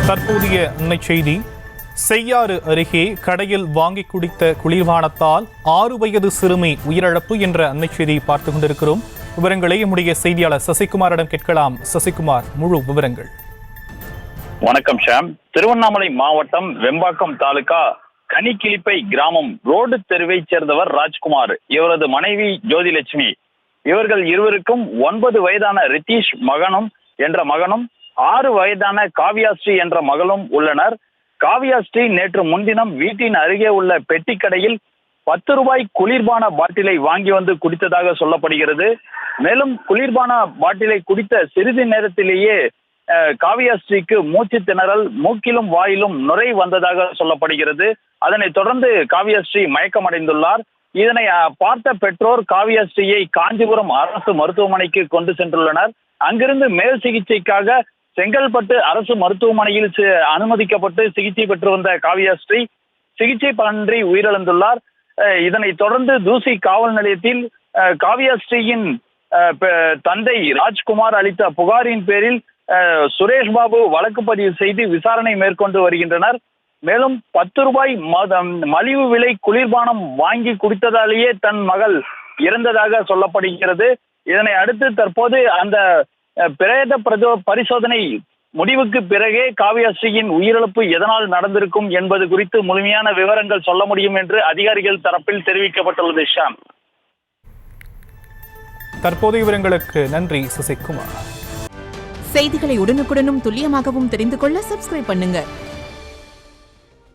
தற்போதைய அண்மை செய்தி. செய்யாறு அருகே கடையில் வாங்கி குடித்த குளிர்பானத்தால் 6 வயது சிறுமி உயிரிழப்பு என்ற அண்மை செய்தி பார்த்துக் கொண்டிருக்கிறோம். விவரங்களை நம்முடைய செய்தியாளர் சசிகுமாரிடம் கேட்கலாம். சசிகுமார், முழு விவரங்கள். வணக்கம் ஷாம். திருவண்ணாமலை மாவட்டம் வெம்பாக்கம் தாலுகா கனிக்கிளிப்பை கிராமம் ரோடு தெருவை சேர்ந்தவர் ராஜ்குமார். இவரது மனைவி ஜோதிலட்சுமி. இவர்கள் இருவருக்கும் 9 வயதான ரித்தீஷ் என்ற மகனும் 6 வயதான காவியாஸ்ரீ என்ற மகளும் உள்ளனர். காவியாஸ்ரீ நேற்று முன்தினம் வீட்டின் அருகே உள்ள பெட்டி கடையில் 10 ரூபாய் குளிர்பான பாட்டிலை வாங்கி வந்து குடித்ததாக சொல்லப்படுகிறது. மேலும் குளிர்பான பாட்டிலை குடித்த சிறிது நேரத்திலேயே காவியாஸ்ரீக்கு மூச்சு திணறல், மூக்கிலும் வாயிலும் நுரை வந்ததாக சொல்லப்படுகிறது. அதனைத் தொடர்ந்து காவியாஸ்ரீ மயக்கமடைந்துள்ளார். இதனை பார்த்த பெற்றோர் காவியாஸ்ரீயை காஞ்சிபுரம் அரசு மருத்துவமனைக்கு கொண்டு சென்றுள்ளனர். அங்கிருந்து மேல் சிகிச்சைக்காக செங்கல்பட்டு அரசு மருத்துவமனையில் அனுமதிக்கப்பட்டு சிகிச்சை பெற்று வந்த காவியாஸ்ரீ சிகிச்சை பலனின்றி உயிரிழந்துள்ளார். இதனைத் தொடர்ந்து தூசி காவல் நிலையத்தில் காவியாஸ்ரீயின் தந்தை ராஜ்குமார் அளித்த புகாரின் பேரில் சுரேஷ் பாபு வழக்கு பதிவு செய்து விசாரணை மேற்கொண்டு வருகின்றனர். மேலும் 10 ரூபாய் மலிவு விலை குளிர்பானம் வாங்கி குடித்ததாலேயே தன் மகள் இறந்ததாக சொல்லப்படுகிறது. இதனை அடுத்து தற்போது அந்த பிரேத பரிசோதனை முடிவுக்கு பிறகே காவியாஸ்ரீயின் உயிரிழப்பு எதனால் நடந்திருக்கும் என்பது குறித்து முழுமையான விவரங்கள் சொல்ல முடியும் என்று அதிகாரிகள் தரப்பில் தெரிவிக்கப்பட்டுள்ளது. ஷாம், தற்போதைய விவரங்களுக்கு நன்றி சசிகுமார். செய்திகளை உடனுக்குடனும் துல்லியமாகவும் தெரிந்து கொள்ள சப்ஸ்கிரைப் பண்ணுங்க.